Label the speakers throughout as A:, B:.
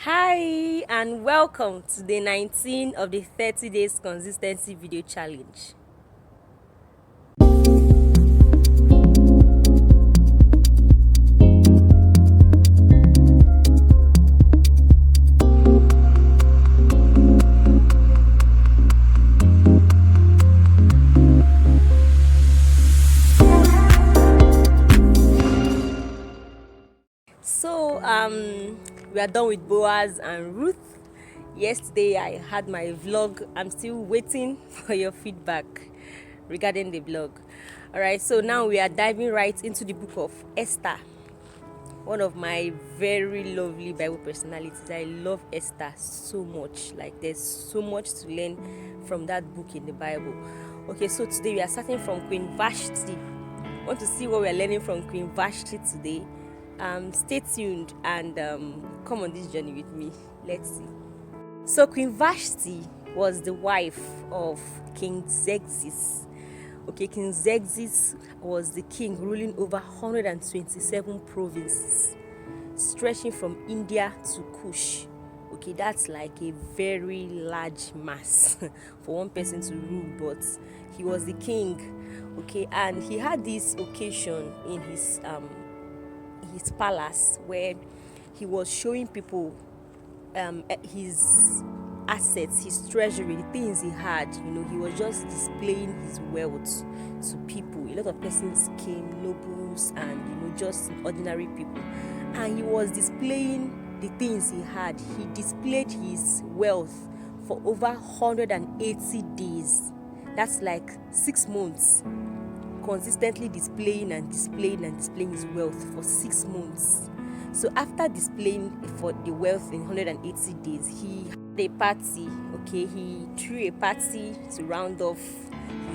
A: Hi and welcome to day 19 of the 30 days consistency video challenge. We are done with Boaz and Ruth. Yesterday I had my vlog. I'm still waiting for your feedback regarding the vlog. Alright, so now we are diving right into the book of Esther, one of my very lovely Bible personalities. I love Esther so much. Like, there's so much to learn from that book in the Bible. Okay, so today we are starting from Queen Vashti. Want to see what we are learning from Queen Vashti today? Stay tuned and come on this journey with me. Let's see. So Queen Vashti was the wife of King Xerxes. Okay, King Xerxes was the king ruling over 127 provinces, stretching from India to Kush. Okay, that's like a very large mass for one person to rule, but he was the king. Okay, and he had this occasion in his palace where he was showing people his assets, his treasury, the things he had. He was just displaying his wealth to people. A lot of persons came, nobles and just ordinary people, and he was displaying the things he had. He displayed his wealth for over 180 days. That's like 6 months, consistently displaying his wealth for 6 months. So after displaying for the wealth in 180 days, he had a party. Okay, he threw a party to round off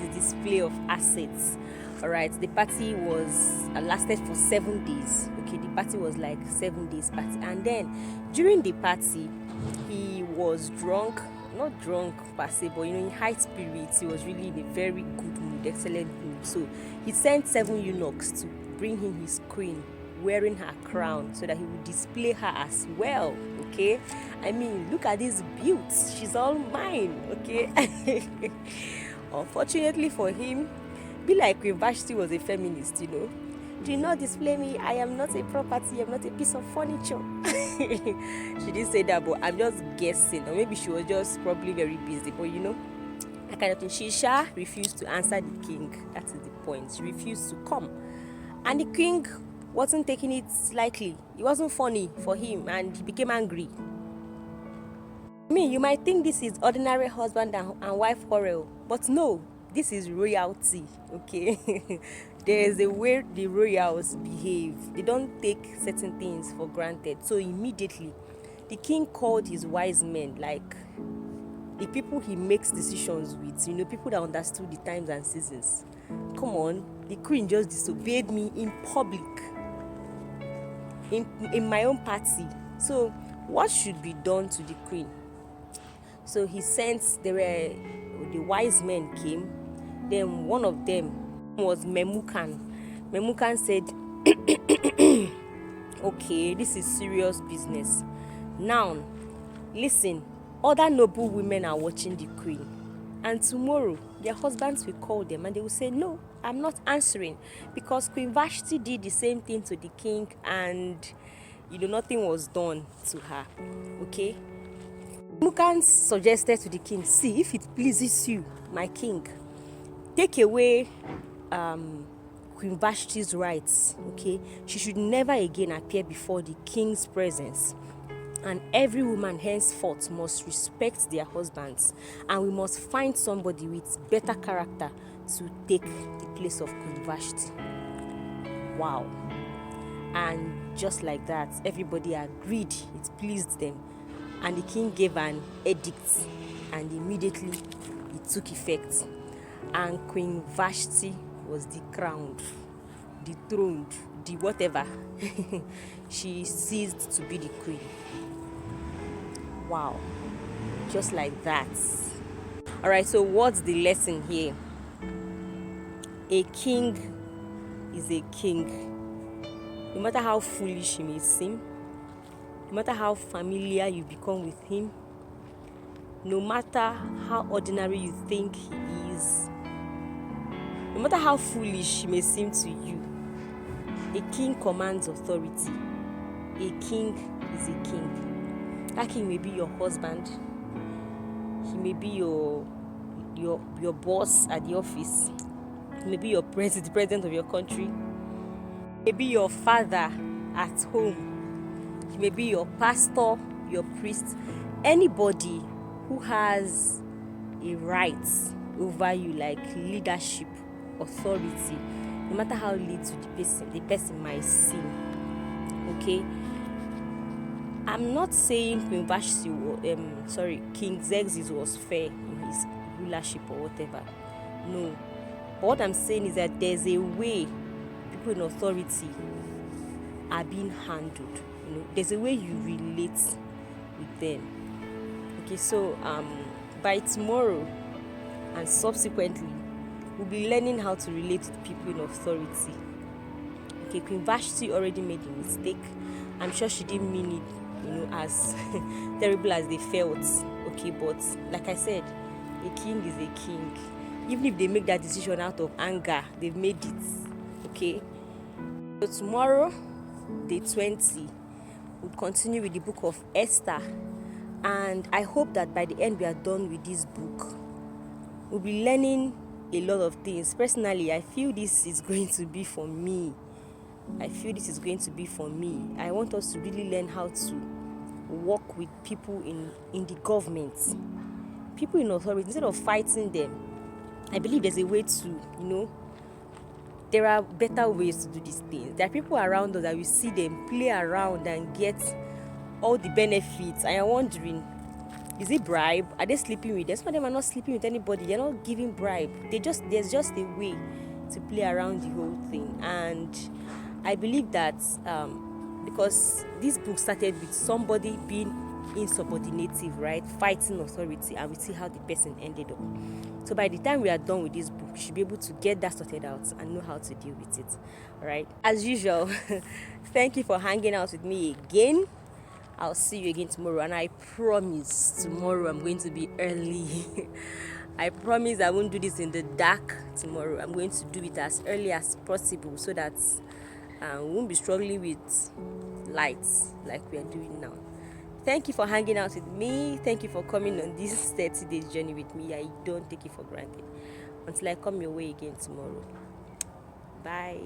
A: his display of assets. All right, the party was lasted for 7 days. Okay, the party was like 7 days party, and then during the party, he was drunk. Not drunk per se, but in high spirits. He was really in a very good mood, excellent mood. So he sent 7 eunuchs to bring him his queen wearing her crown so that he would display her as well. Okay, I mean, look at this beauty, she's all mine. Okay. Unfortunately for him, be like Queen Vashti was a feminist. Do not display me. I am not a property. I'm not a piece of furniture. She didn't say that, but I'm just guessing. Or maybe she was just probably very busy. But that kind of thing. She refused to answer the king. That is the point. She refused to come. And the king wasn't taking it lightly. It wasn't funny for him, and he became angry. I mean, you might think this is ordinary husband and wife quarrel, but no, this is royalty. Okay. There is a way the royals behave. They don't take certain things for granted. So immediately the king called his wise men, like the people he makes decisions with, people that understood the times and seasons. Come on, the queen just disobeyed me in public, in my own party. So what should be done to the queen? So he sent, the wise men came. Then one of them was Memucan. Memucan said, okay, this is serious business. Now, listen, other noble women are watching the queen, and tomorrow their husbands will call them and they will say, no, I'm not answering, because Queen Vashti did the same thing to the king and nothing was done to her. Okay, Memucan suggested to the king, see, if it pleases you, my king, take away Queen Vashti's rights. Okay, she should never again appear before the king's presence, and every woman henceforth must respect their husbands, and we must find somebody with better character to take the place of Queen Vashti. Wow. And just like that, everybody agreed. It pleased them, and the king gave an edict, and immediately it took effect, and Queen Vashti was decrowned, dethroned, the whatever. She ceased to be the queen. Wow, just like that. All right, so what's the lesson here? A king is a king, no matter how foolish he may seem, no matter how familiar you become with him, no matter how ordinary you think he is, no matter how foolish he may seem to you, a king commands authority. A king is a king. That king may be your husband. He may be your boss at the office. He may be your president of your country. He may be your father at home. He may be your pastor, your priest. Anybody who has a right over you, like leadership, authority, no matter how little the person might seem. Okay, I'm not saying King Xerxes was fair in his rulership or whatever. No, but what I'm saying is that there's a way people in authority are being handled. There's a way you relate with them. Okay, so by tomorrow and subsequently, we'll be learning how to relate with people in authority. Okay, Queen Vashti already made a mistake. I'm sure she didn't mean it, as terrible as they felt. Okay, but like I said, a king is a king. Even if they make that decision out of anger, they've made it. Okay. So tomorrow, day 20, we'll continue with the Book of Esther. And I hope that by the end we are done with this book. We'll be learning a lot of things. Personally, I feel this is going to be for me. I want us to really learn how to work with people in the government, people in authority, instead of fighting them. I believe there's a way to, there are better ways to do these things. There are people around us that we see them play around and get all the benefits. I am wondering, is it bribe? Are they sleeping with them? Some of them are not sleeping with anybody. They're not giving bribe. There's just a way to play around the whole thing. And I believe that because this book started with somebody being insubordinative, right? Fighting authority, and we see how the person ended up. So by the time we are done with this book, we should be able to get that sorted out and know how to deal with it. All right. As usual, thank you for hanging out with me again. I'll see you again tomorrow, and I promise tomorrow I'm going to be early. I promise I won't do this in the dark tomorrow. I'm going to do it as early as possible so that we won't be struggling with lights like we are doing now. Thank you for hanging out with me. Thank you for coming on this 30 days journey with me. I don't take it for granted. Until I come your way again tomorrow. Bye.